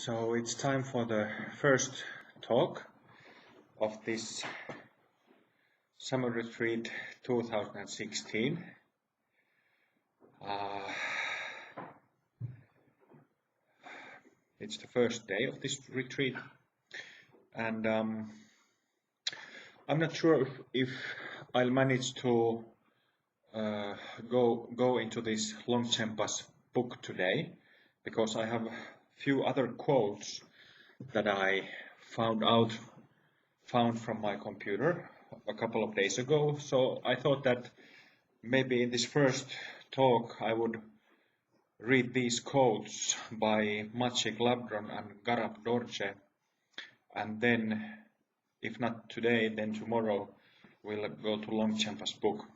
So it's time for the first talk of this summer retreat 2016. It's the first day of this retreat, and I'm not sure if I'll manage to go into this Longchenpa's book today, because I have a few other quotes that I found from my computer a couple of days ago. So I thought that maybe in this first talk I would read these quotes by Machig Labdron and Garab Dorje, and then, if not today, then tomorrow we'll go to Longchenpa's book.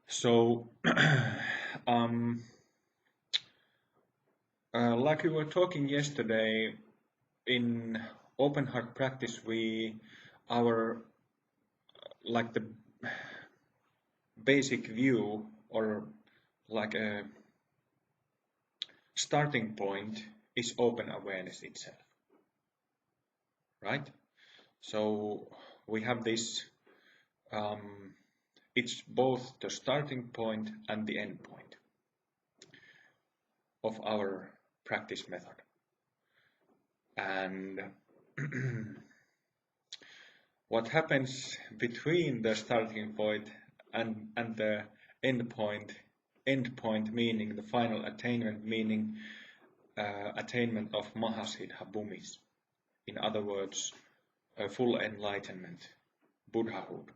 So like we were talking yesterday, in open heart practice, the basic view, or like a starting point, is open awareness itself, right? So we have this, it's both the starting point and the end point of our practice method. And what happens between the starting point and the end point meaning the final attainment, meaning attainment of Mahasiddha Bhumis, in other words, full enlightenment, Buddhahood,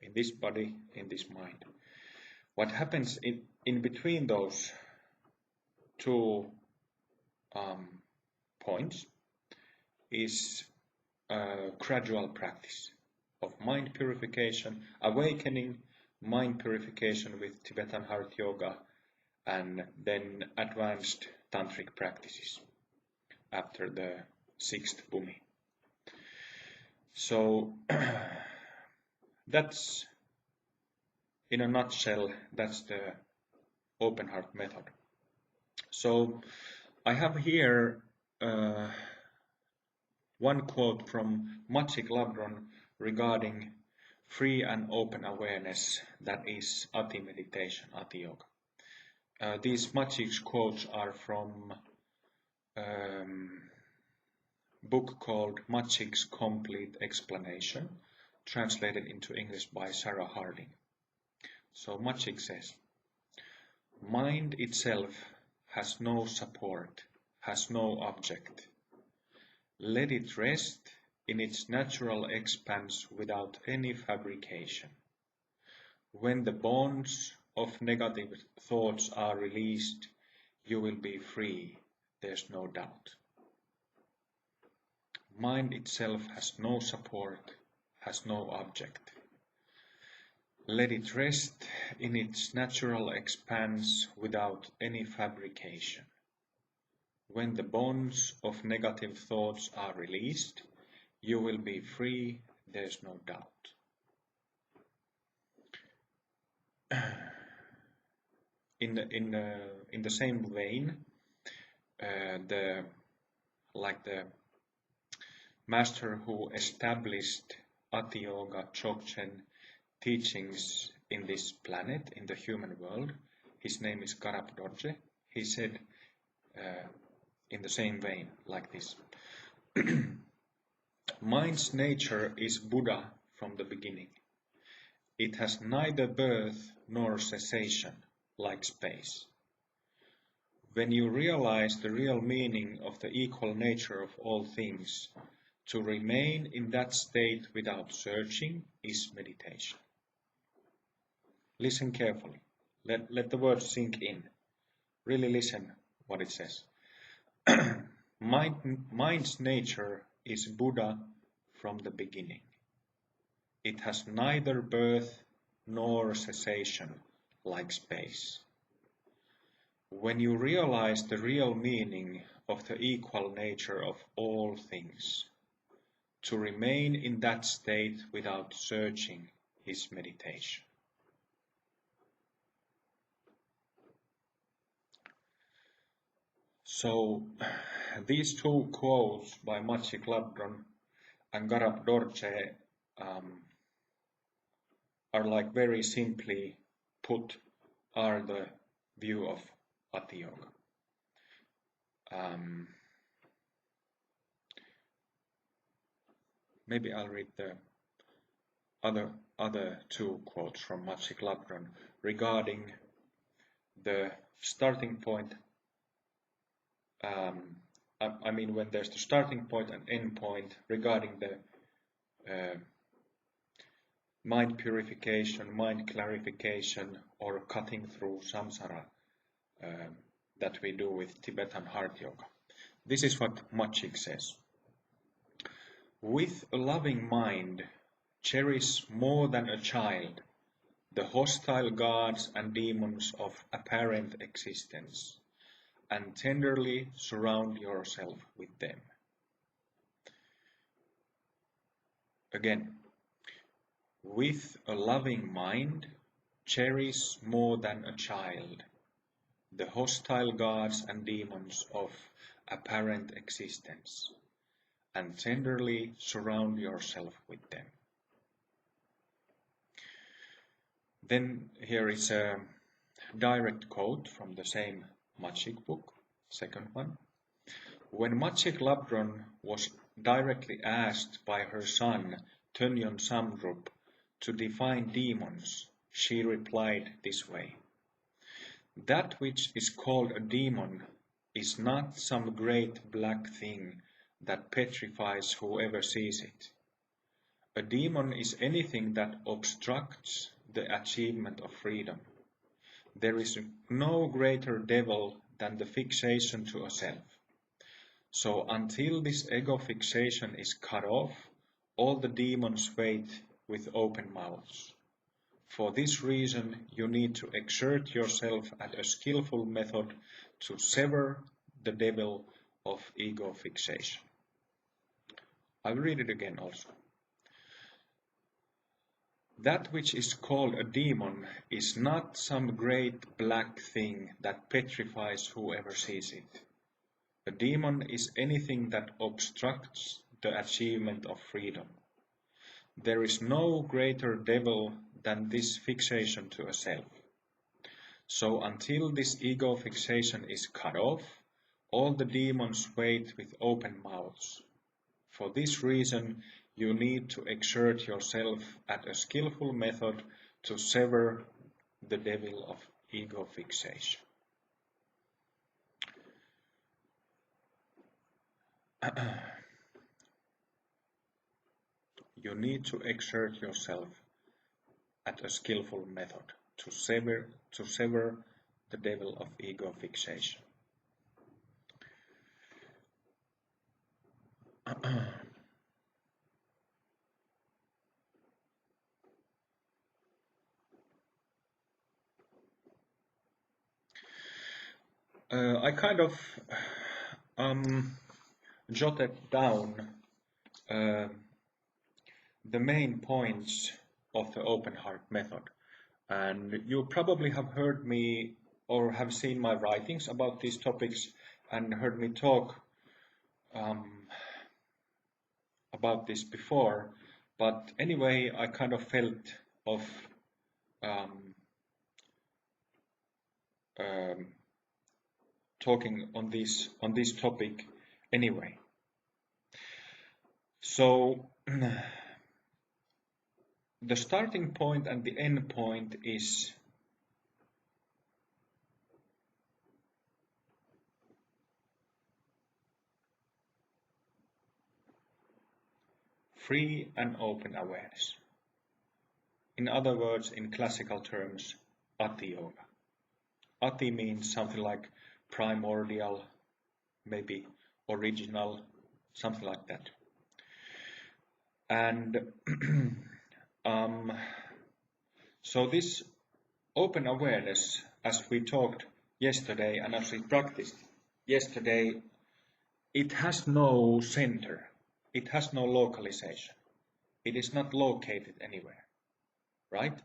in this body, in this mind. What happens in between those two points is a gradual practice of mind purification, awakening mind purification with Tibetan heart yoga, and then advanced tantric practices after the 6th Bhumi. So that's, in a nutshell, that's the open heart method. So I have here one quote from Machig Labdron regarding free and open awareness, that is Ati meditation, Atiyoga. These Machig's quotes are from a book called Machig's Complete Explanation, translated into English by Sarah Harding. So Machig says, "Mind itself has no support, has no object. Let it rest in its natural expanse without any fabrication. When the bonds of negative thoughts are released, you will be free, there's no doubt. Mind itself has no support, has no object. Let it rest in its natural expanse without any fabrication. When the bonds of negative thoughts are released, you will be free, there's no doubt." In the same vein, the master who established atiyoga Dzogchen teachings in this planet, in the human world, his name is Garab Dorje. He said in the same vein, like this: "Mind's nature is Buddha from the beginning. It has neither birth nor cessation, like space. When you realize the real meaning of the equal nature of all things, to remain in that state without searching is meditation." Listen carefully. Let the words sink in. Really listen what it says. Mind's nature is Buddha from the beginning. It has neither birth nor cessation, like space. When you realize the real meaning of the equal nature of all things, to remain in that state without searching is meditation. So these two quotes by Machig Labdron and Garab Dorje are like very simply put are the view of atiyoga. Maybe I'll read the other two quotes from Machig Labdron regarding the starting point. I mean, when there's the starting point and end point regarding the mind purification, mind clarification, or cutting through samsara that we do with Tibetan heart yoga. This is what Machig says. With a loving mind, cherish more than a child the hostile gods and demons of apparent existence, and tenderly surround yourself with them. Again, with a loving mind, cherish more than a child the hostile gods and demons of apparent existence, and tenderly surround yourself with them. Then here is a direct quote from the same Machig book, second one. When Machig Labdron was directly asked by her son Tönjon Samdrup to define demons, she replied this way: that which is called a demon is not some great black thing that petrifies whoever sees it. A demon is anything that obstructs the achievement of freedom. There is no greater devil than the fixation to a self. So until this ego fixation is cut off, all the demons wait with open mouths. For this reason, you need to exert yourself at a skillful method to sever the devil of ego fixation. I'll read it again also. That which is called a demon is not some great black thing that petrifies whoever sees it. A demon is anything that obstructs the achievement of freedom. There is no greater devil than this fixation to a self. So until this ego fixation is cut off, all the demons wait with open mouths. For this reason, you need to exert yourself at a skillful method to sever the devil of ego fixation. You need to exert yourself at a skillful method to sever the devil of ego fixation. I kind of jotted down the main points of the open heart method, and you probably have heard me or have seen my writings about these topics and heard me talk about this before, but anyway, I kind of felt of talking on this topic anyway. So the starting point and the end point is free and open awareness. In other words, in classical terms, atiyoga. Ati means something like primordial, maybe original, something like that. And so this open awareness, as we talked yesterday and as we practiced yesterday, it has no center. It has no localization. It is not located anywhere, right?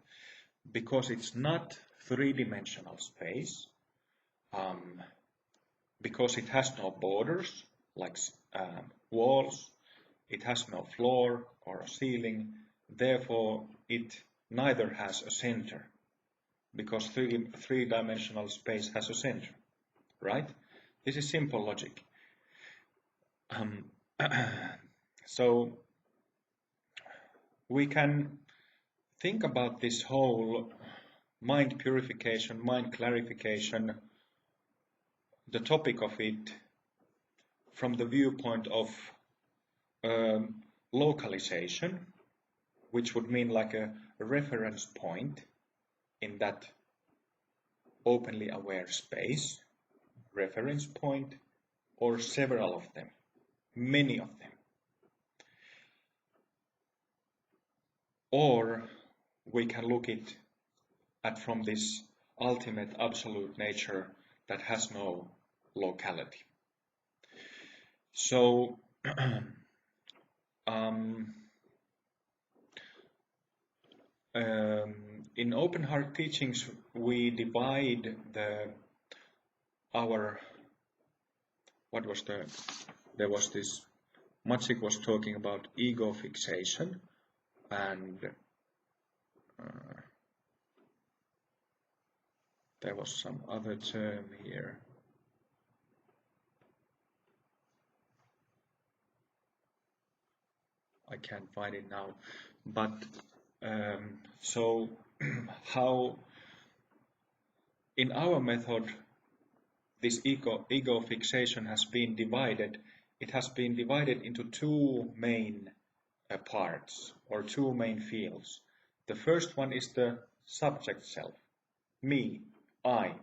Because it's not three-dimensional space. because it has no borders like walls, it has no floor or a ceiling, therefore it neither has a center, because three-dimensional space has a center, right? This is simple logic. So we can think about this whole mind purification, mind clarification, the topic of it from the viewpoint of localization, which would mean like a reference point in that openly aware space, reference point, or several of them, many of them. Or we can look at from this ultimate absolute nature that has no locality. So in open heart teachings we divide there was this, Machig was talking about ego fixation, and there was some other term here. I can't find it now, but so how in our method this ego fixation has been divided. It has been divided into two main parts, or two main fields. The first one is the subject self, me, I.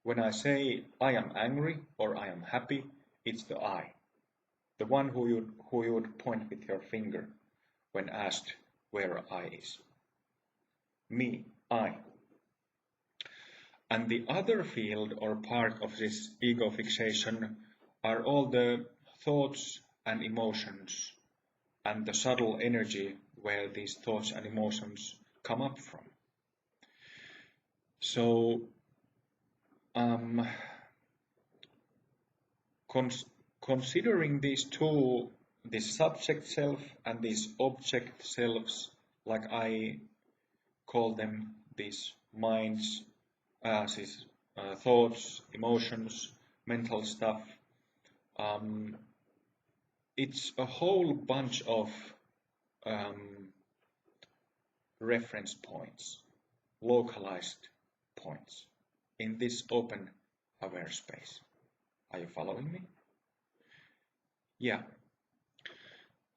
When I say I am angry or I am happy, it's the I, the one who you would point with your finger when asked where I is. Me, I. And the other field or part of this ego fixation are all the thoughts and emotions and the subtle energy where these thoughts and emotions come up from. So considering these two, this subject self and these object selves, like I call them, these minds, these thoughts, emotions, mental stuff, it's a whole bunch of reference points, localized points in this open aware space. Are you following me? Yeah.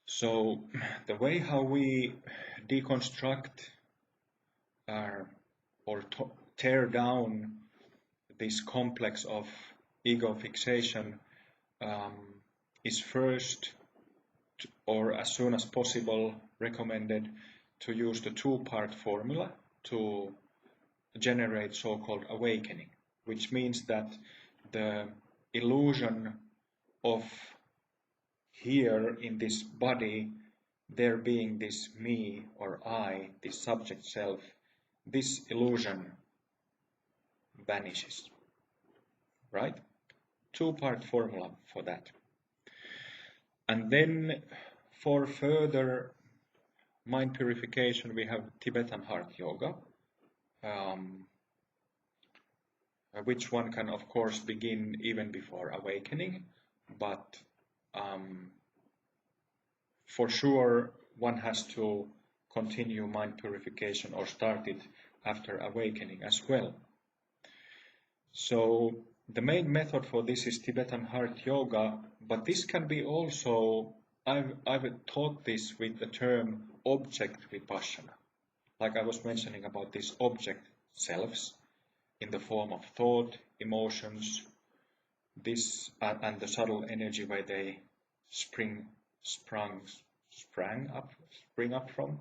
So the way how we deconstruct or tear down this complex of ego fixation is first, or as soon as possible, recommended to use the two-part formula to generate so-called awakening, which means that the illusion of here in this body, there being this me or I, this subject self, this illusion vanishes, right? Two-part formula for that. And then for further mind purification, we have Tibetan heart yoga, which one can of course begin even before awakening, but for sure one has to continue mind purification or start it after awakening as well. So the main method for this is Tibetan heart yoga, but this can be also, I've taught this with the term object vipassana. Like I was mentioning about these object selves in the form of thought, emotions, this and the subtle energy where they spring up from.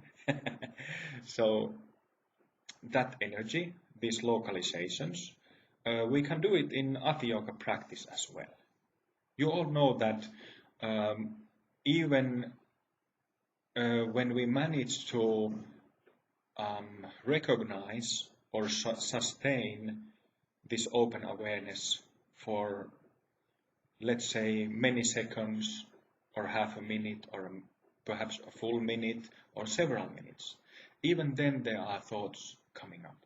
So that energy, these localizations, we can do it in atiyoga practice as well. You all know that even when we manage to recognize or sustain this open awareness for let's say many seconds or half a minute or perhaps a full minute or several minutes. Even then there are thoughts coming up.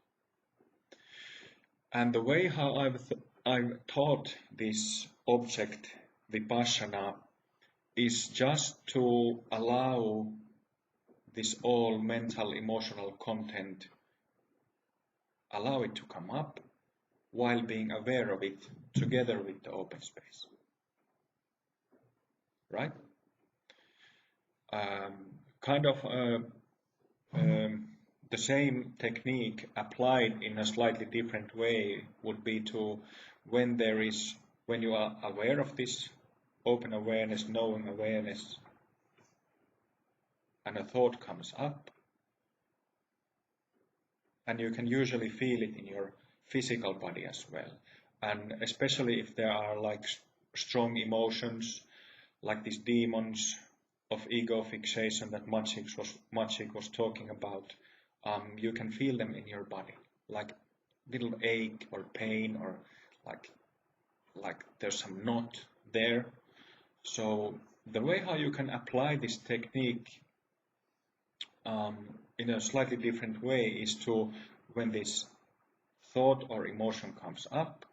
And the way how I've taught this object Vipassana is just to allow this all mental emotional content, allow it to come up while being aware of it together with the open space. Right? The same technique applied in a slightly different way would be to when you are aware of this open awareness, knowing awareness, and a thought comes up, and you can usually feel it in your physical body as well. And especially if there are like strong emotions, like these demons of ego fixation that Machig was talking about, you can feel them in your body, like little ache or pain, or like there's some knot there. So the way how you can apply this technique in a slightly different way is to, when this thought or emotion comes up,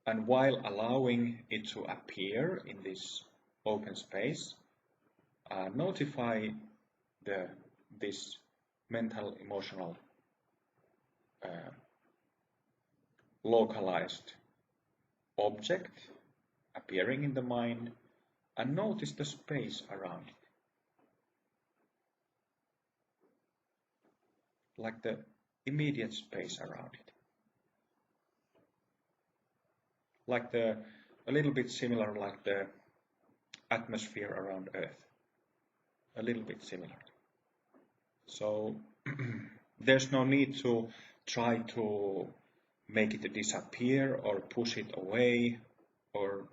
and while allowing it to appear in this open space, notify this mental emotional localized object appearing in the mind, and notice the space around it, like the immediate space around it, like a little bit similar like the atmosphere around Earth, a little bit similar. So there's no need to try to make it disappear or push it away, or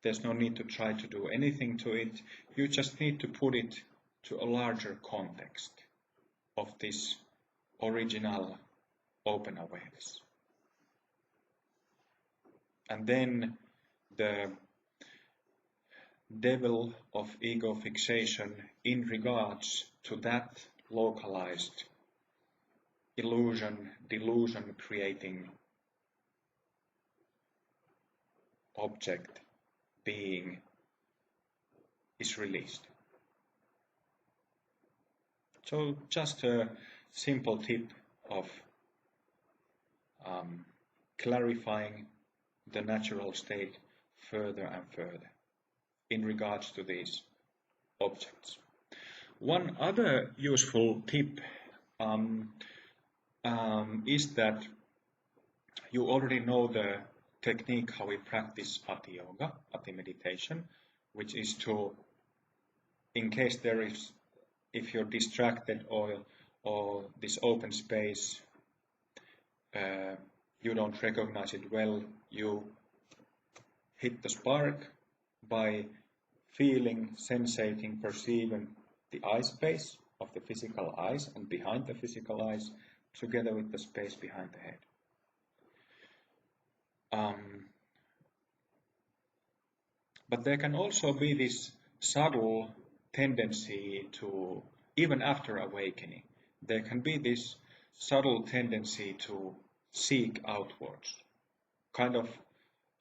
there's no need to try to do anything to it. You just need to put it to a larger context of this original open awareness. And then the devil of ego fixation in regards to that localized delusion creating object being is released. So just a simple tip of clarifying the natural state further and further in regards to these objects. One other useful tip is that you already know the technique how we practice atiyoga, ati meditation, which is to, in case if you're distracted or this open space, you don't recognize it well, you hit the spark by feeling, sensating, perceiving the eye space of the physical eyes and behind the physical eyes, together with the space behind the head. But there can also be this subtle tendency to, even after awakening, there can be this subtle tendency to seek outwards.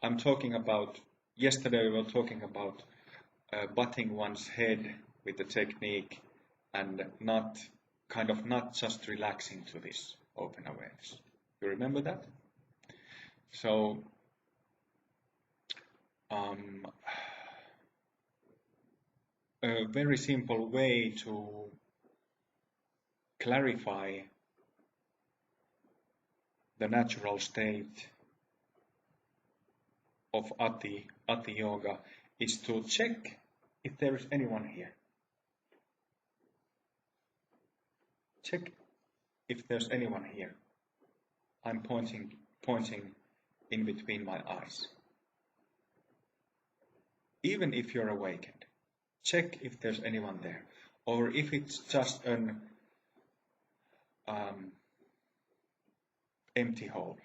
I'm talking about, yesterday we were talking about butting one's head with the technique and not just relaxing to this open awareness. You remember that? So a very simple way to clarify the natural state of atiyoga is to check if there is anyone here. Check if there's anyone here. I'm pointing in between my eyes. Even if you're awakened, check if there's anyone there, or if it's just an empty hole,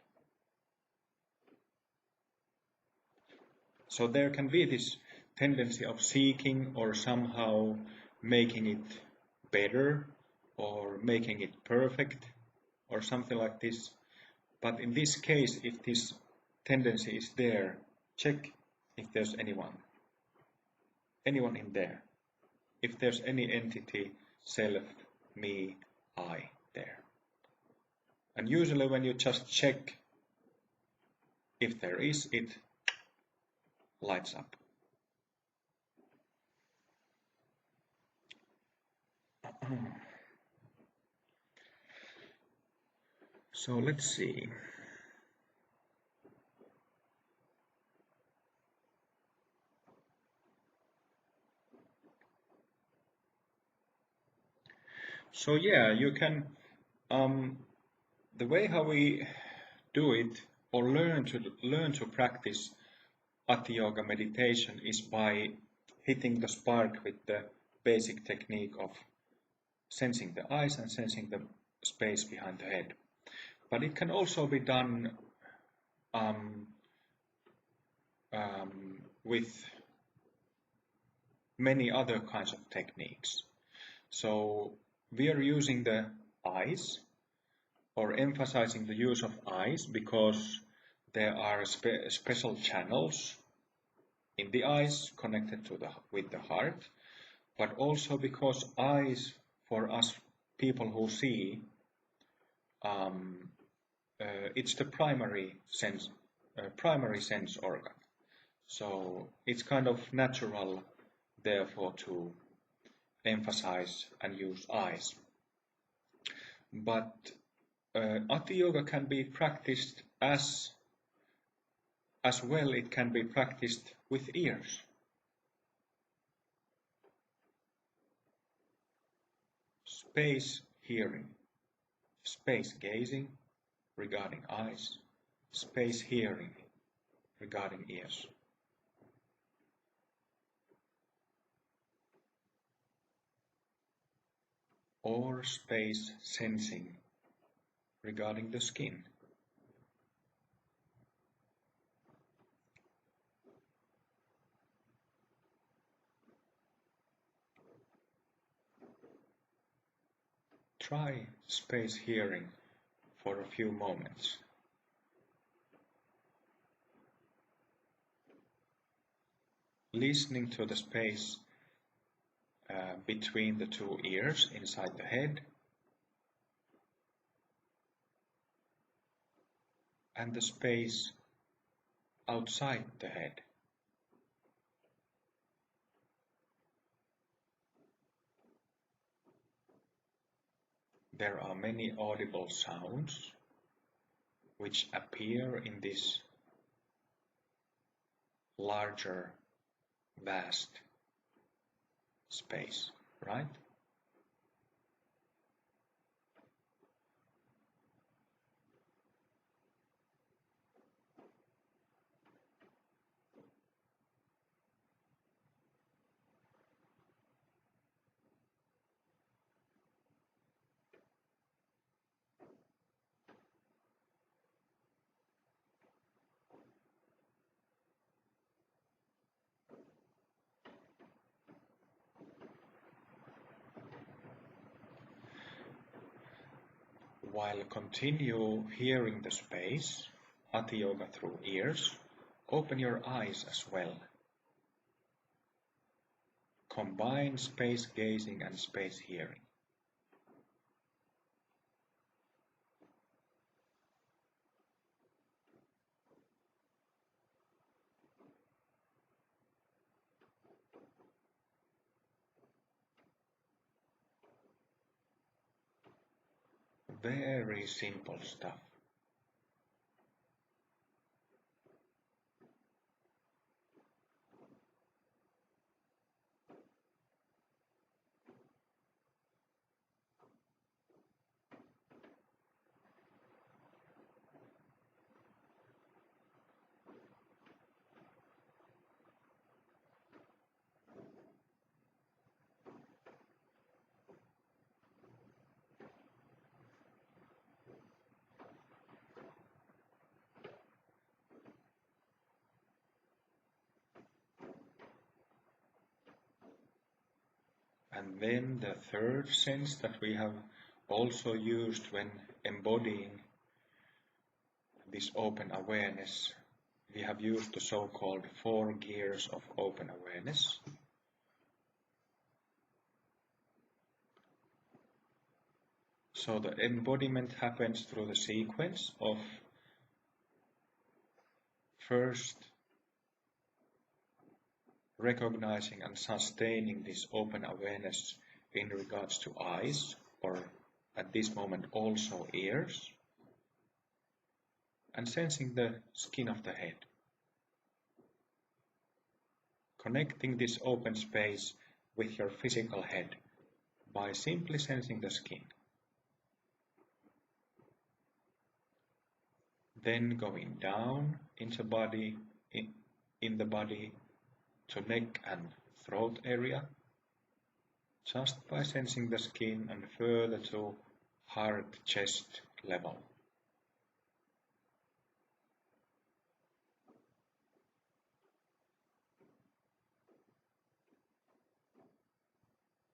So there can be this tendency of seeking or somehow making it better or making it perfect or something like this. But in this case, if this tendency is there, check if there's anyone in there. If there's any entity, self, me, I there. And usually when you just check if there is, it lights up. So let's see. So yeah, you can, the way how we do it or learn to practice atiyoga meditation is by hitting the spark with the basic technique of sensing the eyes and sensing the space behind the head. But it can also be done with many other kinds of techniques. So we are using the eyes or emphasizing the use of eyes because there are special channels in the eyes connected to with the heart, but also because eyes for us people who see, it's the primary sense organ. So it's kind of natural, therefore, to emphasize and use eyes. But atiyoga can be practiced as well. It can be practiced with ears. Space hearing, space gazing regarding eyes, space hearing regarding ears. Or space sensing regarding the skin. Try space hearing for a few moments. Listening to the space between the two ears inside the head and the space outside the head. There are many audible sounds which appear in this larger, vast space, right? While continue hearing the space, atiyoga through ears, open your eyes as well. Combine space gazing and space hearing. Very simple stuff. And then the third sense that we have also used when embodying this open awareness, we have used the so-called 4 gears of open awareness. So the embodiment happens through the sequence of first recognizing and sustaining this open awareness in regards to eyes, or at this moment also ears, and sensing the skin of the head. Connecting this open space with your physical head by simply sensing the skin. Then going down into body, in the body to neck and throat area, just by sensing the skin, and further to heart, chest level.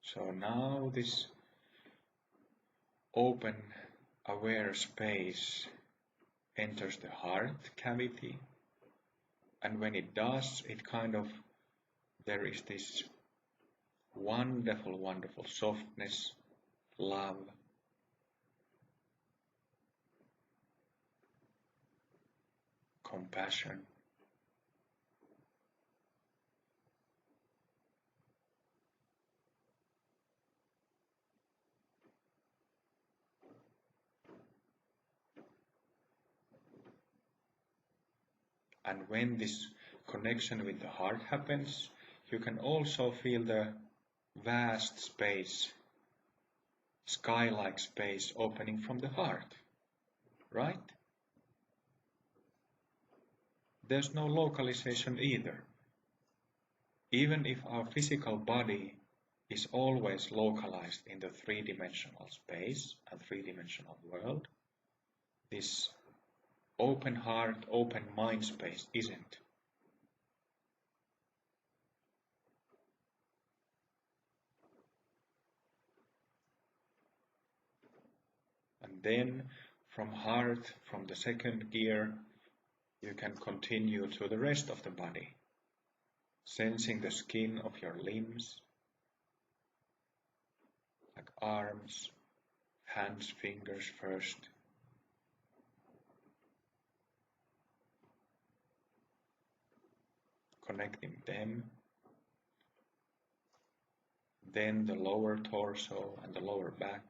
So now this open, aware space enters the heart cavity, and when it does, there is this wonderful, wonderful softness, love, compassion, and when this connection with the heart happens, you can also feel the vast space, sky-like space opening from the heart, right? There's no localization either. Even if our physical body is always localized in the three-dimensional space and three-dimensional world, this open heart, open mind space isn't. And then from heart, from the second gear, you can continue to the rest of the body, sensing the skin of your limbs, like arms, hands, fingers first, connecting them, then the lower torso and the lower back,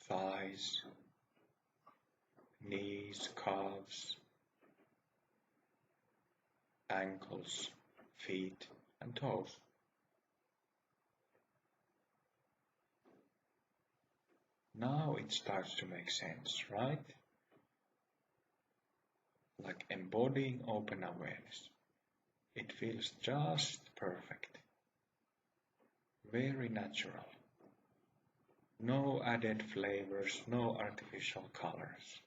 thighs, knees, calves, ankles, feet, and toes. Now it starts to make sense, right? Like embodying open awareness. It feels just perfect. Very natural. No added flavors, no artificial colors.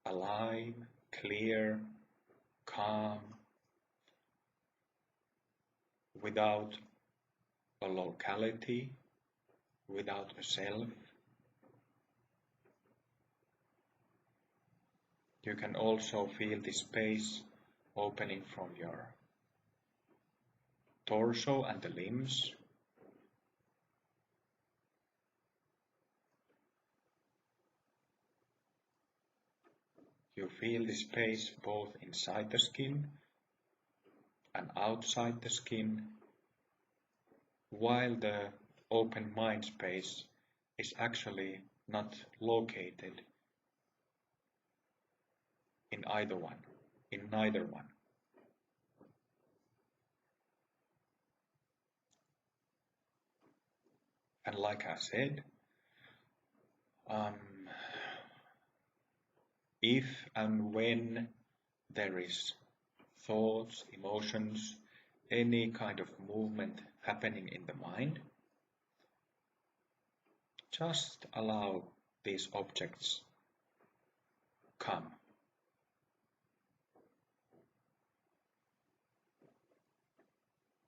Alive, clear, calm, without a locality, without a self. You can also feel the space opening from your torso and the limbs. You feel the space both inside the skin and outside the skin, while the open mind space is actually not located in neither one. And like I said, if and when there is thoughts, emotions, any kind of movement happening in the mind, Just allow these objects come.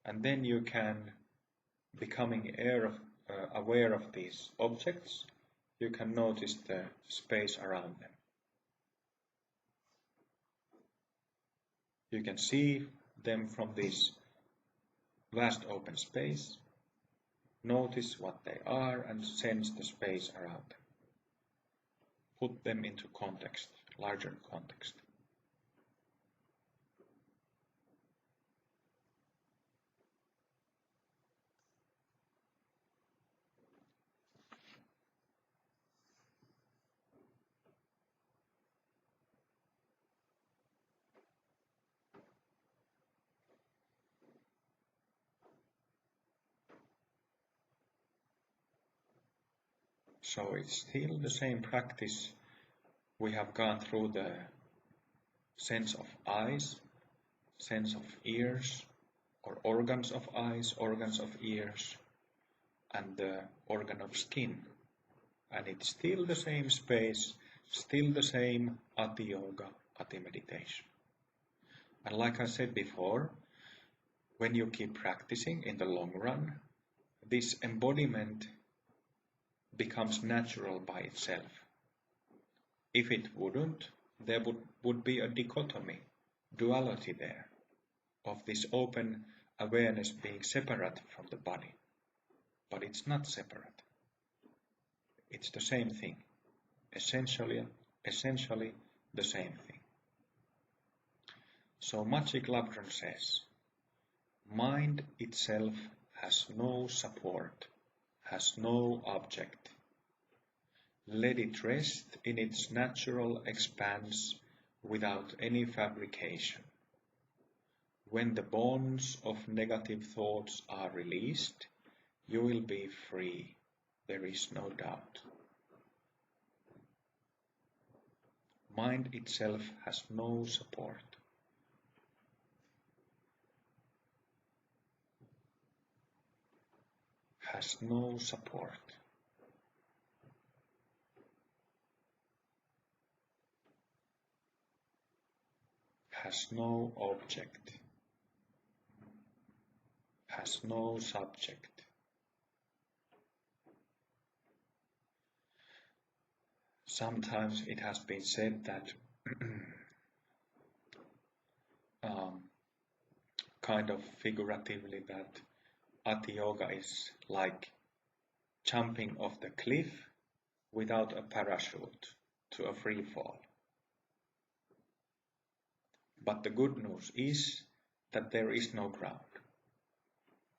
And then you can, becoming aware of these objects, you can notice the space around them. You can see them from this vast open space, notice what they are and sense the space around them. Put them into context, larger context. So it's still the same practice. We have gone through the sense of eyes, sense of ears, or organs of eyes, organs of ears, and the organ of skin. And it's still the same space, still the same atiyoga, ati meditation. And like I said before, when you keep practicing in the long run, this embodiment becomes natural by itself. If it wouldn't, there would be a dichotomy, duality there, of this open awareness being separate from the body. But it's not separate. It's the same thing, essentially the same thing. So Machig Labdron says, mind itself has no support, has no object. Let it rest in its natural expanse without any fabrication. When the bonds of negative thoughts are released, you will be free, there is no doubt. Mind itself has no support. Has no support. Has no object. Has no subject. Sometimes it has been said that kind of figuratively that atiyoga is like jumping off the cliff without a parachute to a free fall. But the good news is that there is no ground.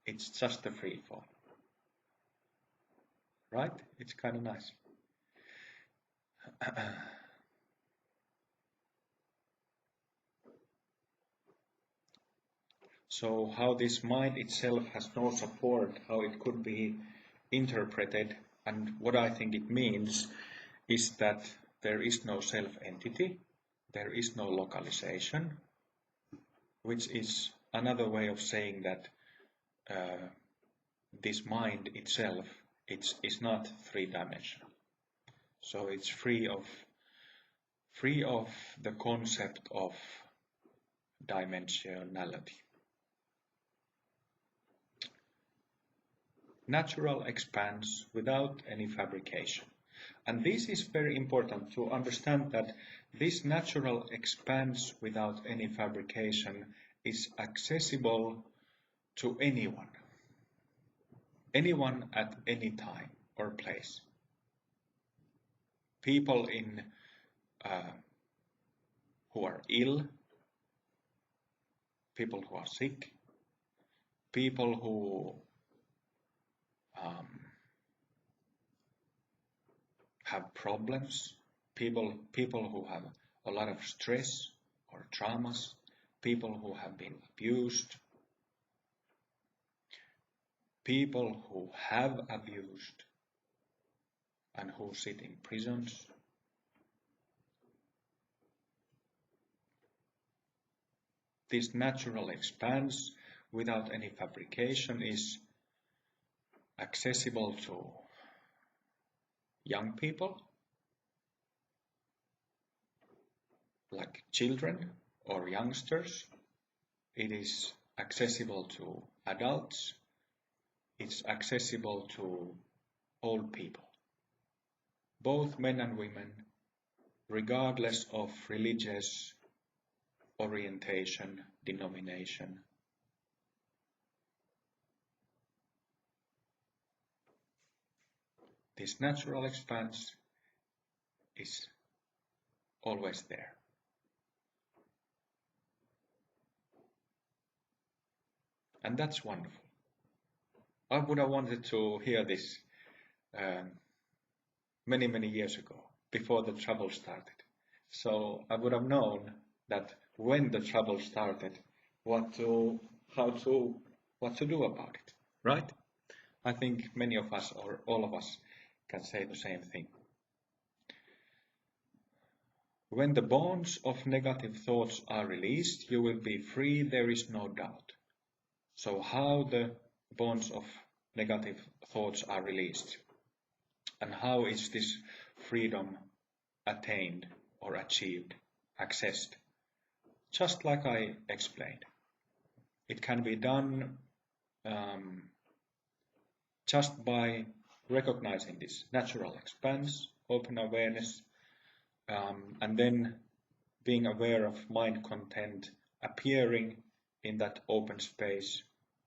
It's just a free fall. Right? It's kind of nice. So how this mind itself has no support, how it could be interpreted, and what I think it means is that there is no self-entity, there is no localization, which is another way of saying that this mind itself is not three-dimensional. So it's free of the concept of dimensionality. Natural expanse without any fabrication. And this is very important to understand, that this natural expanse without any fabrication is accessible to anyone at any time or place. People who are ill, people who are sick, people who have problems, people who have a lot of stress or traumas, people who have been abused, people who have abused and who sit in prisons. This natural expanse without any fabrication is accessible to young people, like children or youngsters. It is accessible to adults. It's accessible to old people, both men and women, regardless of religious orientation, denomination. This natural expanse is always there. And that's wonderful. I would have wanted to hear this many, many years ago, before the trouble started. So I would have known that when the trouble started, what to do about it, right? I think many of us, or all of us, can say the same thing. When the bonds of negative thoughts are released, you will be free, there is no doubt. So how the bonds of negative thoughts are released? And how is this freedom attained or achieved, accessed? Just like I explained. It can be done just by recognizing this natural expanse, open awareness, and then being aware of mind content appearing in that open space.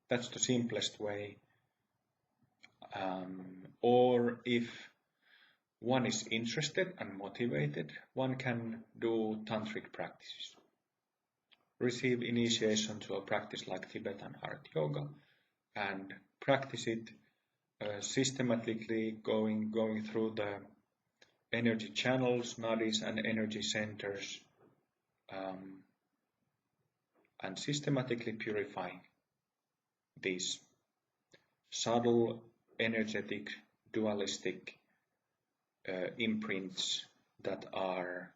That's the simplest way. Or if one is interested and motivated, one can do tantric practices. Receive initiation to a practice like Tibetan atiyoga and practice it systematically, going through the energy channels, nadis and energy centers, and systematically purifying these subtle, energetic, dualistic imprints that are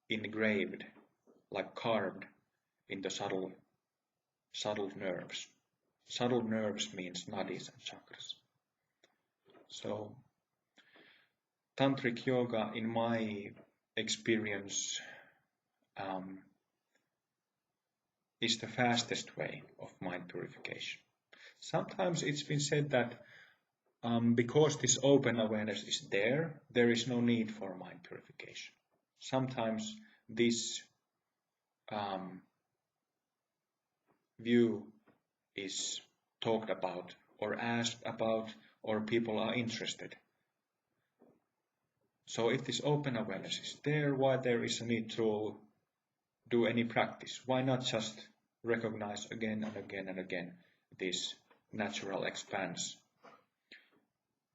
engraved, like carved, in the subtle nerves. Subtle nerves means nadis and chakras. So Tantric yoga, in my experience, is the fastest way of mind purification. Sometimes it's been said that because this open awareness is there is no need for mind purification. Sometimes this view is talked about or asked about, or people are interested. So if this open awareness is there, why there is a need to do any practice? Why not just recognize again and again and again this natural expanse?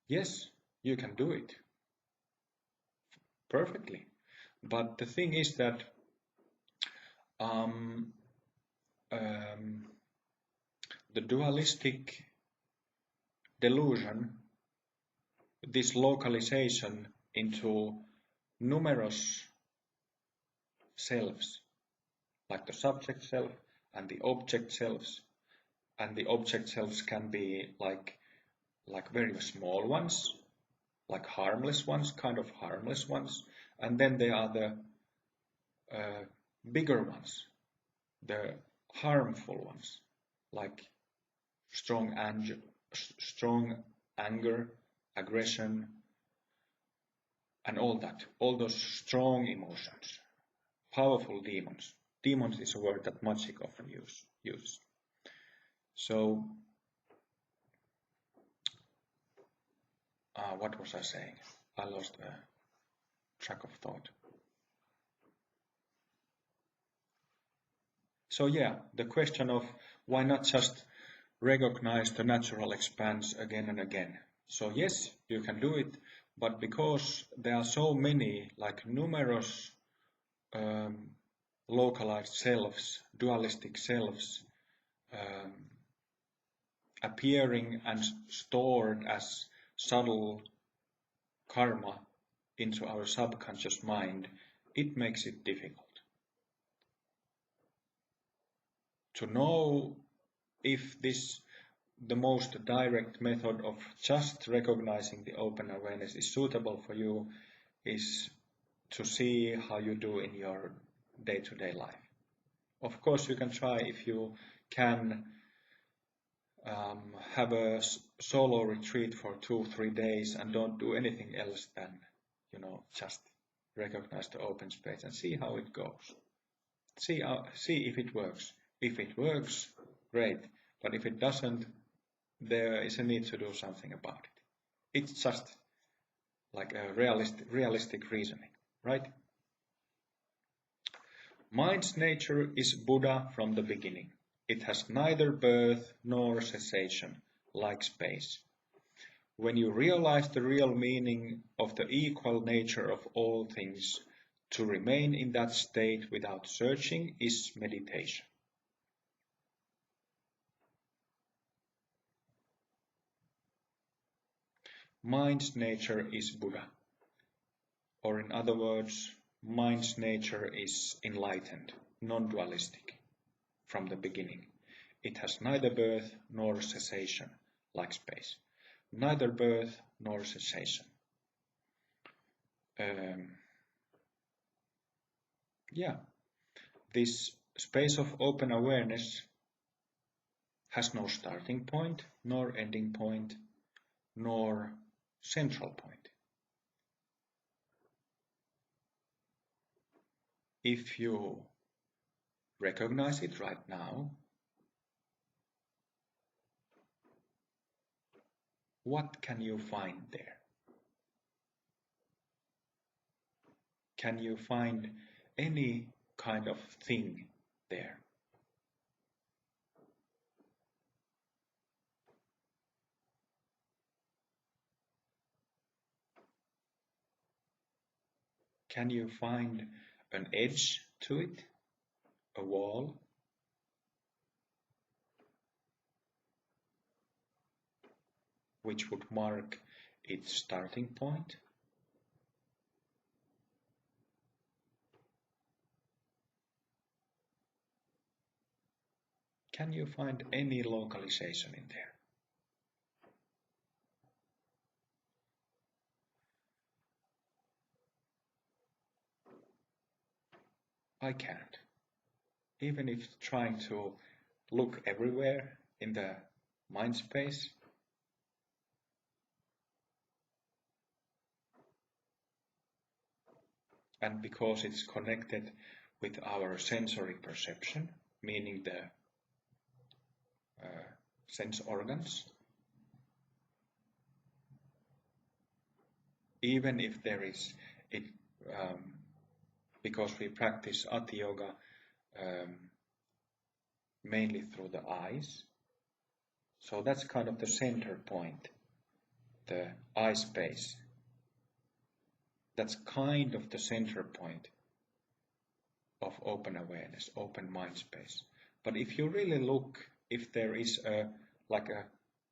Yes, you can do it perfectly. But the thing is that the dualistic delusion, this localization into numerous selves, like the subject self and the object selves, and the object selves can be like very small ones, like harmless ones, kind of harmless ones, and then there are the bigger ones, the harmful ones, like strong anger, aggression, and all that, all those strong emotions, powerful demons. Demons is a word that Machig often uses. So, what was I saying? I lost track of thought. So yeah, the question of why not just recognize the natural expanse again and again. So yes, you can do it, but because there are so many, like numerous localized selves, dualistic selves, appearing and stored as subtle karma into our subconscious mind, it makes it difficult to know if this the most direct method of just recognizing the open awareness is suitable for you is to see how you do in your day-to-day life. Of course, you can try if you can have a solo retreat for 2-3 days and don't do anything else than, just recognize the open space and see how it goes. See if it works. If it works, great. But if it doesn't, there is a need to do something about it. It's just like a realistic reasoning, right? Mind's nature is Buddha from the beginning. It has neither birth nor cessation, like space. When you realize the real meaning of the equal nature of all things, to remain in that state without searching is meditation. Mind's nature is Buddha, or in other words, mind's nature is enlightened, non-dualistic, from the beginning. It has neither birth nor cessation, like space. Neither birth nor cessation. This space of open awareness has no starting point, nor ending point, nor central point. If you recognize it right now, what can you find there? Can you find any kind of thing there? Can you find an edge to it? A wall? Which would mark its starting point? Can you find any localization in there? I can't. Even if trying to look everywhere in the mind space, and because it's connected with our sensory perception, meaning the sense organs, even if there is it, because we practice atiyoga mainly through the eyes, so that's kind of the center point, the eye space. That's kind of the center point of open awareness, open mind space. But if you really look, if there is a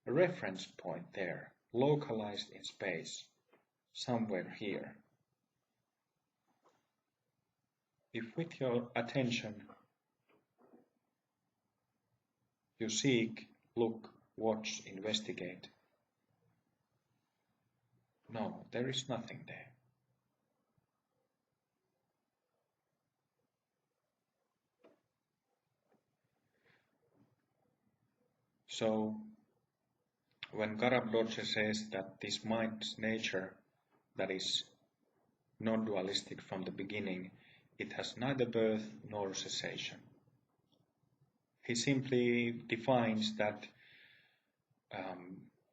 reference point there, localized in space, somewhere here, if with your attention you seek, look, watch, investigate, no, there is nothing there. So, when Garab Dorje says that this mind's nature that is non-dualistic from the beginning, it has neither birth nor cessation. He simply defines that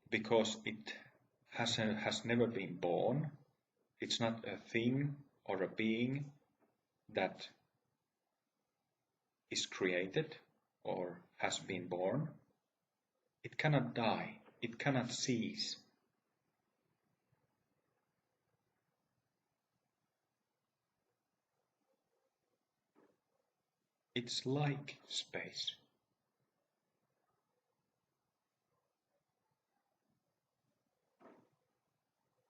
because it has never been born, it's not a thing or a being that is created or has been born. It cannot die, it cannot cease. It's like space.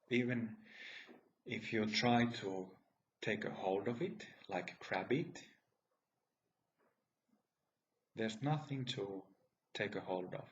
Even if you try to take a hold of it, like grab it, there's nothing to take a hold of.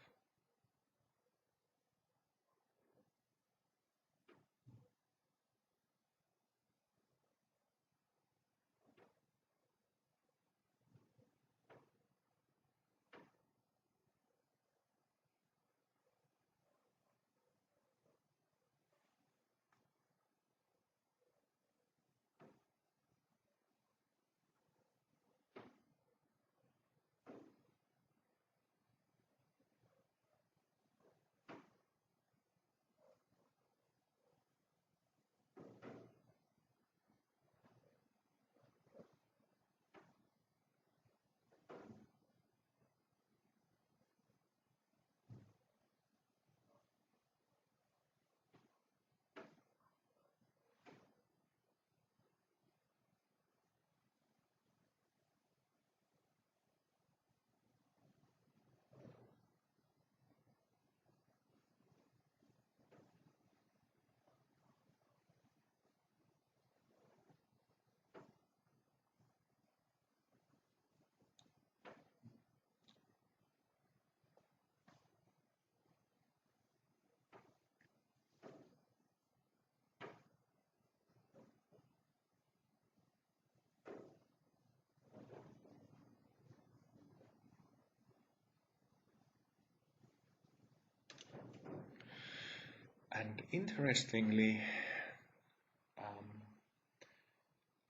And interestingly,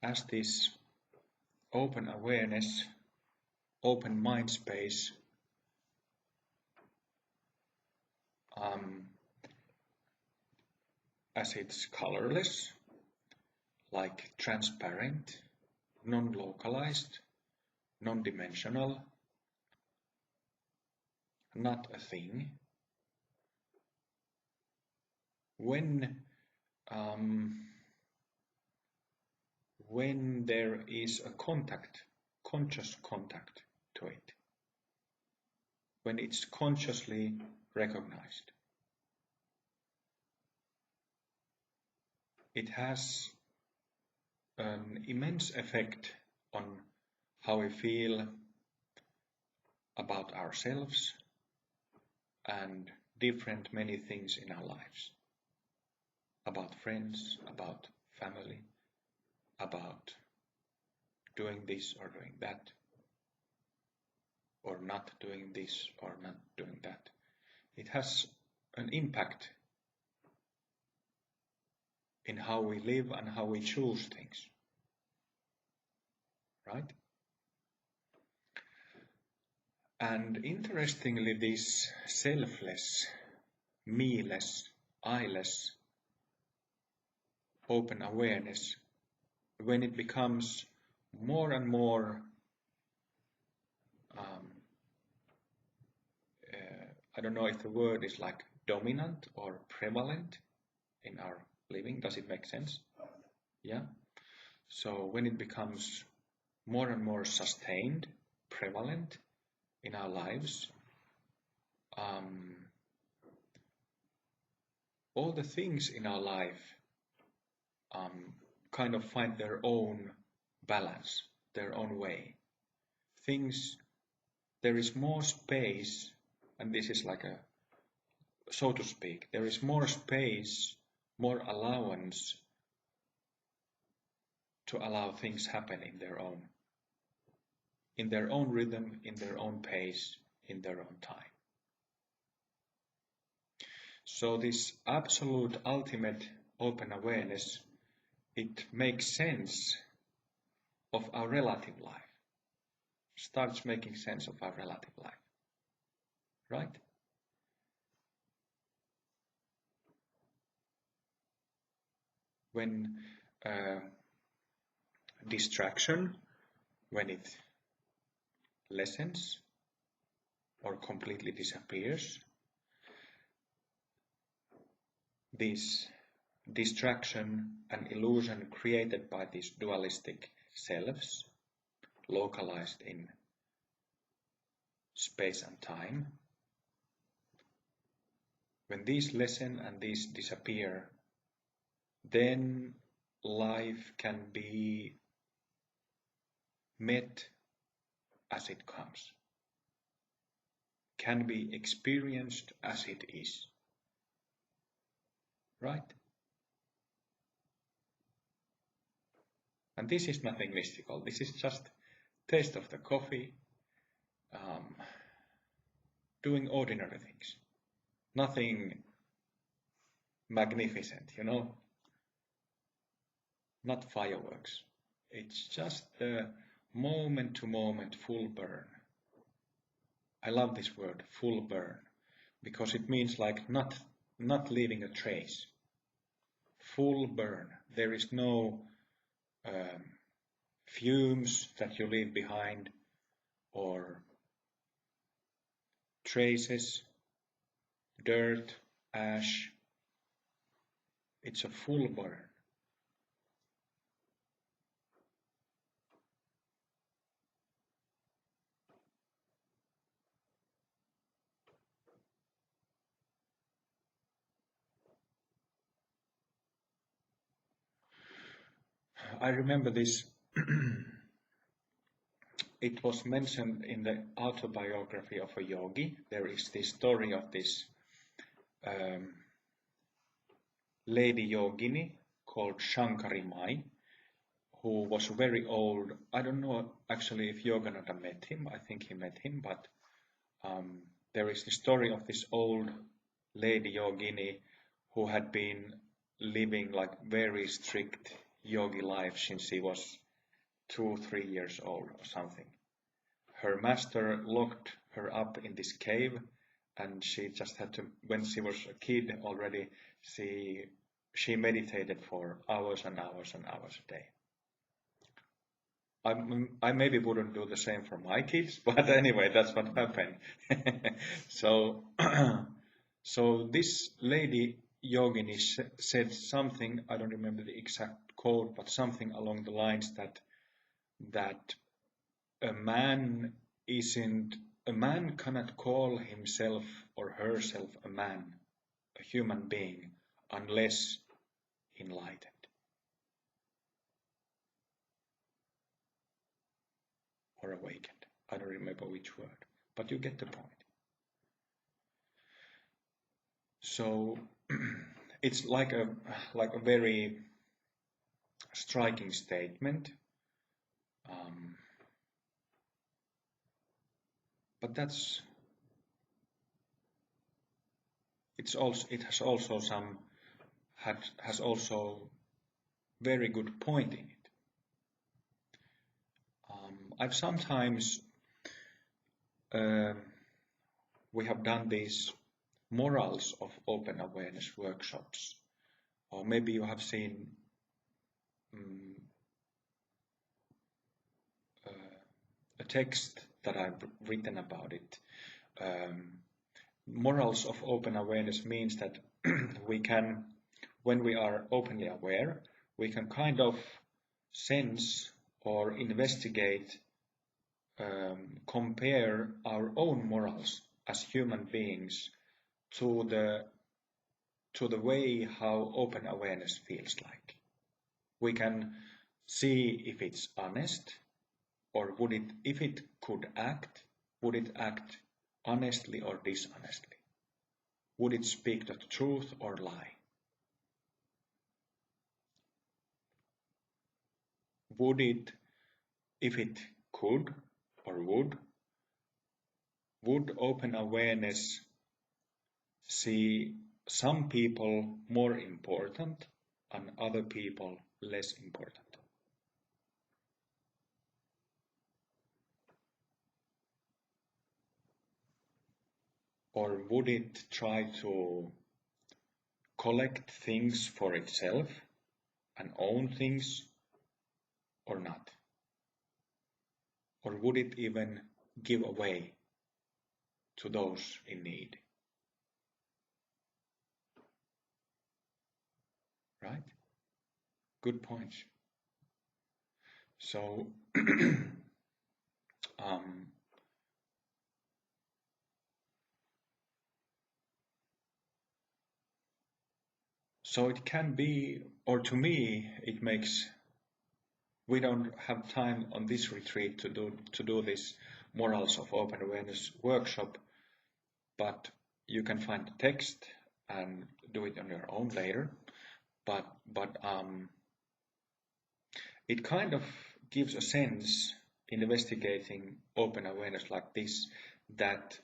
as this open awareness, open mind space as it's colorless, like transparent, non-localized, non-dimensional, not a thing. When there is a contact, conscious contact to it, when it's consciously recognized, it has an immense effect on how we feel about ourselves and many things in our lives, about friends, about family, about doing this or doing that, or not doing this or not doing that. It has an impact in how we live and how we choose things, right? And interestingly, this selfless, me-less, I-less open awareness, when it becomes more and more, I don't know if the word is like dominant or prevalent in our living. Does it make sense? Yeah. So when it becomes more and more sustained, prevalent in our lives, all the things in our life kind of find their own balance, their own way. There is more space, and this is like a, so to speak, there is more space, more allowance to allow things happen in their own rhythm, in their own pace, in their own time. So this absolute ultimate open awareness, it makes sense of our relative life, starts making sense of our relative life, right? When distraction, when it lessens or completely disappears, this distraction and illusion created by these dualistic selves, localized in space and time, when these lessen and these disappear, then life can be met as it comes, can be experienced as it is, right? And this is nothing mystical, this is just taste of the coffee, doing ordinary things, nothing magnificent, not fireworks. It's just the moment-to-moment full burn. I love this word, full burn, because it means like not leaving a trace. Full burn. There is no fumes that you leave behind or traces, dirt, ash. It's a full burn. I remember this, it was mentioned in the autobiography of a yogi. There is this story of this lady yogini called Shankari Mai, who was very old. I don't know actually if Yogananda met him. I think he met him, but there is the story of this old lady yogini who had been living like very strict yogi life since she was 2, 3 years old or something. Her master locked her up in this cave, and she just had to, when she was a kid already, she meditated for hours and hours and hours a day. I maybe wouldn't do the same for my kids, but anyway, that's what happened. So, so this lady yogini said something, I don't remember the exact quote, but something along the lines that a man cannot call himself or herself a man, a human being, unless enlightened. Or awakened. I don't remember which word, but you get the point. So it's like a very striking statement, but it has also very good point in it. I've sometimes we have done these morals of open awareness workshops, or maybe you have seen a text that I've written about it. Morals of open awareness means that we can, when we are openly aware, we can kind of sense or investigate, compare our own morals as human beings to the way how open awareness feels like. We can see if it's honest, or if it could act, would it act honestly or dishonestly? Would it speak the truth or lie? Would it, if it could or would open awareness see some people more important and other people less important? Or would it try to collect things for itself and own things or not? Or would it even give away to those in need? Right? Good points. So, so it can be, or to me, it makes. We don't have time on this retreat to do this Morals of Open Awareness workshop, but you can find the text and do it on your own later. But it kind of gives a sense in investigating open awareness like this that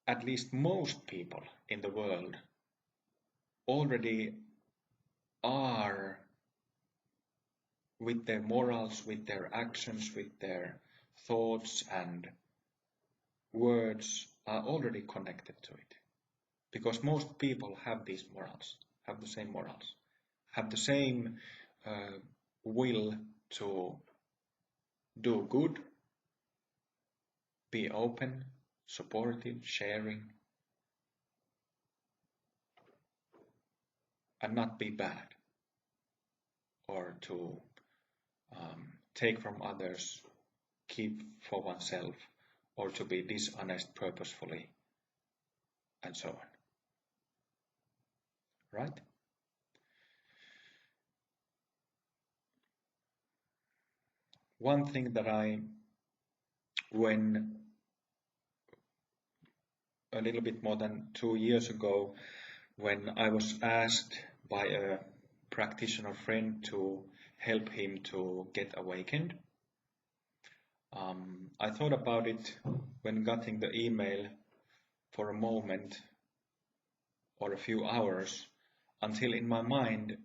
at least most people in the world already are, with their morals, with their actions, with their thoughts and words, are already connected to it. Because most people have these morals, have the same morals, have the same will to do good, be open, supportive, sharing, and not be bad, or to take from others, keep for oneself, or to be dishonest purposefully, and so on. Right? One thing that when a little bit more than 2 years ago, when I was asked by a practitioner friend to help him to get awakened, I thought about it when getting the email for a moment, or a few hours, until in my mind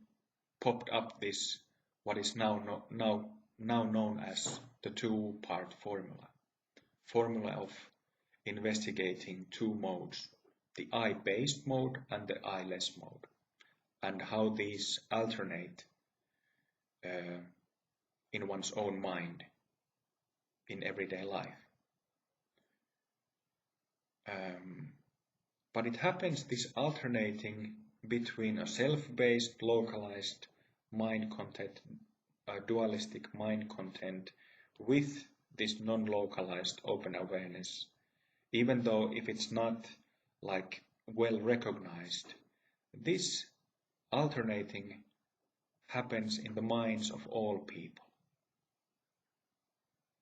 popped up this, what is now known as the two-part formula of investigating two modes, the I-based mode and the I-less mode, and how these alternate in one's own mind in everyday life. But it happens, this alternating between a self-based, localized mind content, dualistic mind content, with this non-localized open awareness, even though if it's not like well recognized, this alternating happens in the minds of all people.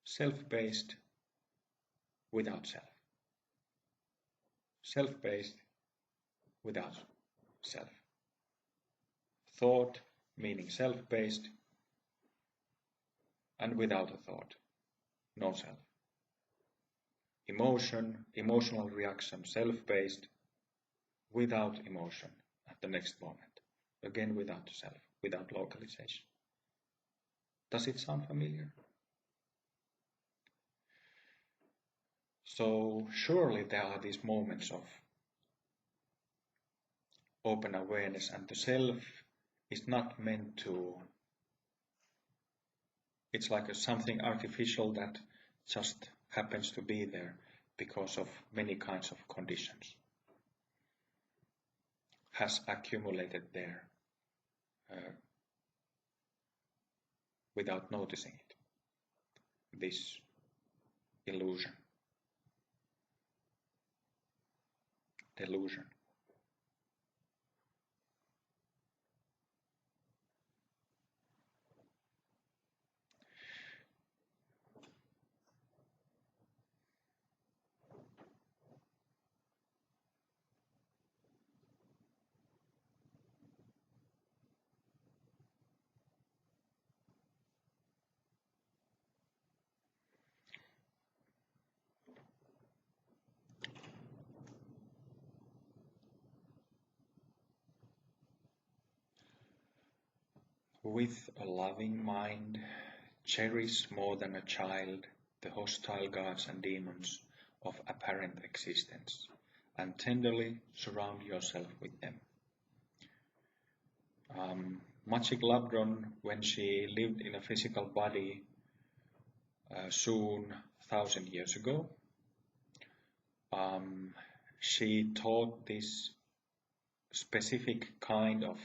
Self-based without self. Self-based without self. Thought meaning self-based, and without a thought, no self. Emotion, emotional reaction, self-based, without emotion at the next moment. Again without self, without localization. Does it sound familiar? So surely there are these moments of open awareness, and the self is not meant to, it's like something artificial that just happens to be there because of many kinds of conditions, has accumulated there without noticing it, this illusion, delusion. With a loving mind, cherish more than a child the hostile gods and demons of apparent existence, and tenderly surround yourself with them. Machig Labdron, when she lived in a physical body soon 1,000 years ago, she taught this specific kind of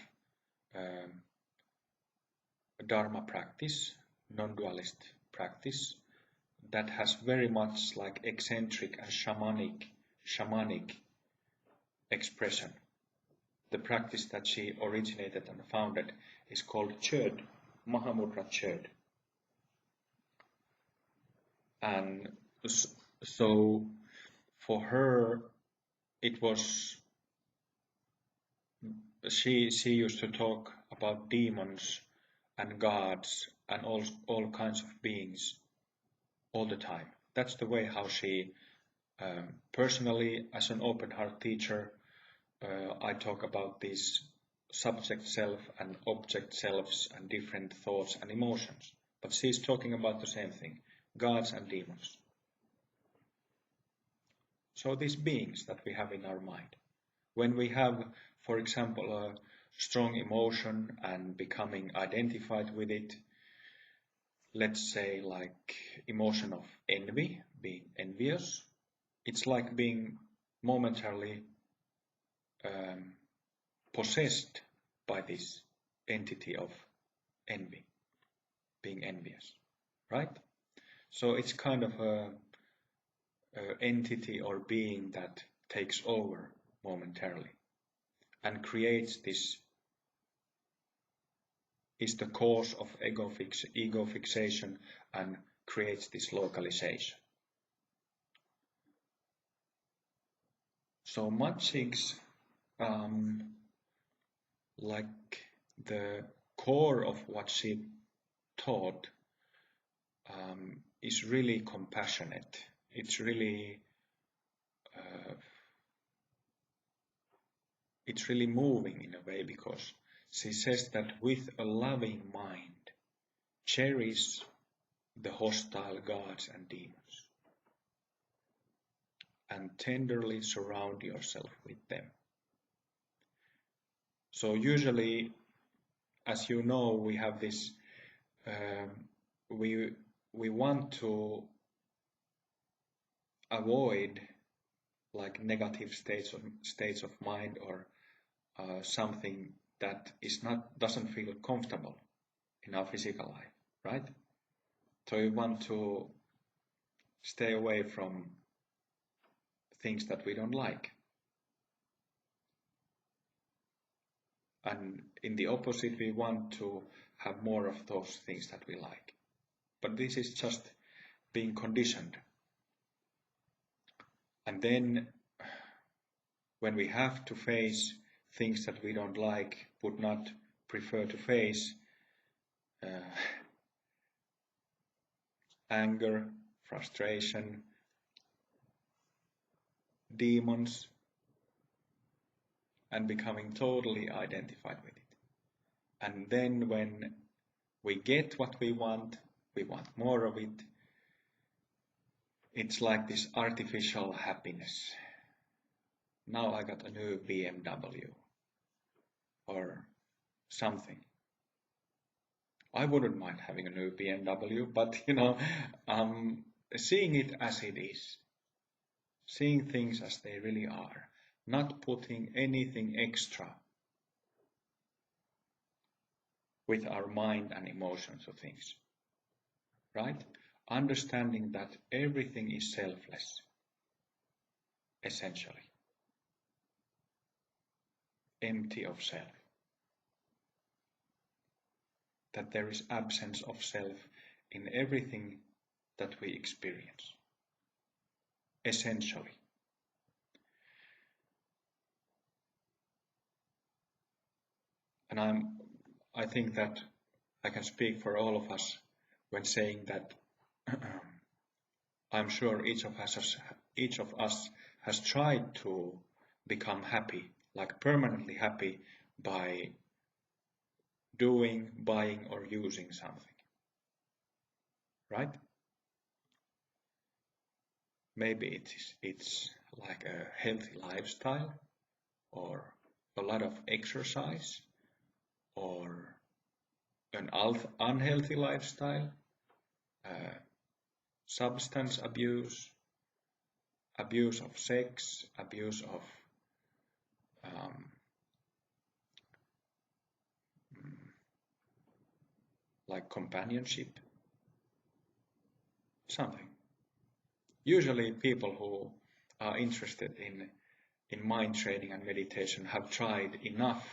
Dharma practice, non-dualist practice, that has very much like eccentric and shamanic expression. The practice that she originated and founded is called Chöd, Mahamudra Chöd. And so for her, it was, she used to talk about demons and gods and all kinds of beings all the time. That's the way how she, personally, as an open heart teacher, I talk about these subject self and object selves and different thoughts and emotions. But she's talking about the same thing, gods and demons. So these beings that we have in our mind. When we have, for example, a strong emotion and becoming identified with it, let's say like emotion of envy, being envious, it's like being momentarily possessed by this entity of envy, being envious, right? So it's kind of a entity or being that takes over momentarily and creates this, is the cause of ego fixation and creates this localization. So Machig's like the core of what she taught is really compassionate. It's really it's really moving in a way, because she says that with a loving mind, cherish the hostile gods and demons, and tenderly surround yourself with them. So usually, as you know, we have this, we want to avoid like negative states of mind, or something that doesn't feel comfortable in our physical life, right? So we want to stay away from things that we don't like. And in the opposite, we want to have more of those things that we like. But this is just being conditioned. And then when we have to face things that we don't like, would not prefer to face, anger, frustration, demons, and becoming totally identified with it. And then when we get what we want more of it, it's like this artificial happiness. Now I got a new BMW or something. I wouldn't mind having a new BMW, but seeing it as it is, seeing things as they really are, not putting anything extra with our mind and emotions of things, right? Understanding that everything is selfless, essentially, empty of self, that there is absence of self in everything that we experience, essentially. And I think that I can speak for all of us when saying that I'm sure each of us has tried to become happy, like permanently happy, by doing, buying, or using something, right? Maybe it's like a healthy lifestyle, or a lot of exercise, or an unhealthy lifestyle, substance abuse, abuse of sex, abuse of like companionship, something. Usually people who are interested in mind training and meditation have tried enough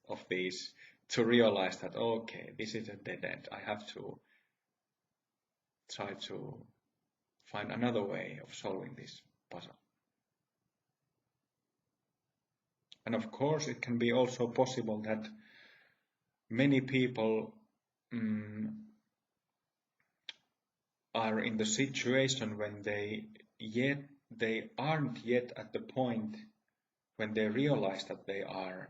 of these to realize that, okay, this is a dead end. I have to try to find another way of solving this puzzle. And of course, it can be also possible that many people are in the situation when they aren't yet at the point when they realize that they are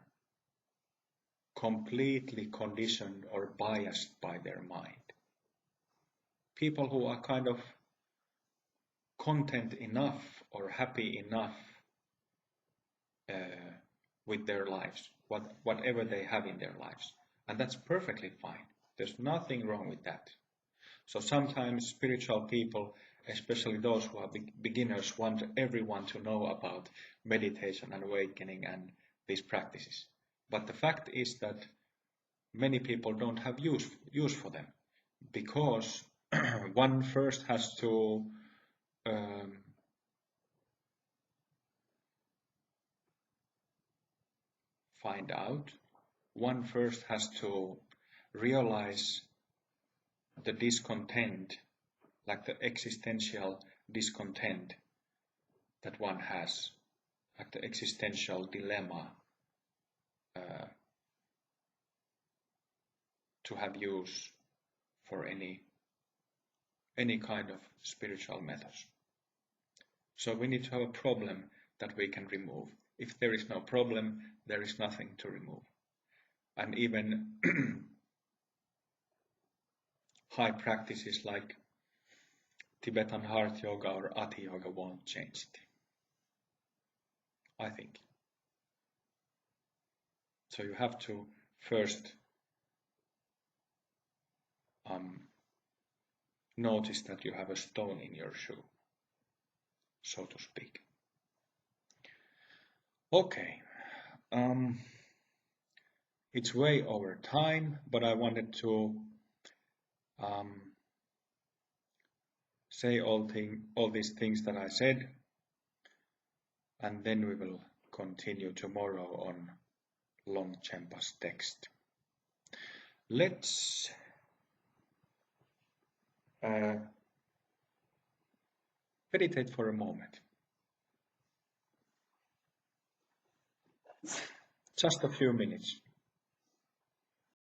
completely conditioned or biased by their mind. People who are kind of content enough or happy enough with their lives, whatever they have in their lives. And that's perfectly fine. There's nothing wrong with that. So sometimes spiritual people, especially those who are beginners, want everyone to know about meditation and awakening and these practices. But the fact is that many people don't have use for them, because one first has to find out, one first has to realize the discontent, like the existential discontent that one has, like the existential dilemma, to have use for any kind of spiritual methods. So we need to have a problem that we can remove. If there is no problem, there is nothing to remove. And even high practices like Tibetan heart yoga or atiyoga won't change it, I think. So you have to first notice that you have a stone in your shoe, so to speak. Okay, it's way over time, but I wanted to say all these things that I said, and then we will continue tomorrow on Longchenpa's text. Let's meditate for a moment. Just a few minutes.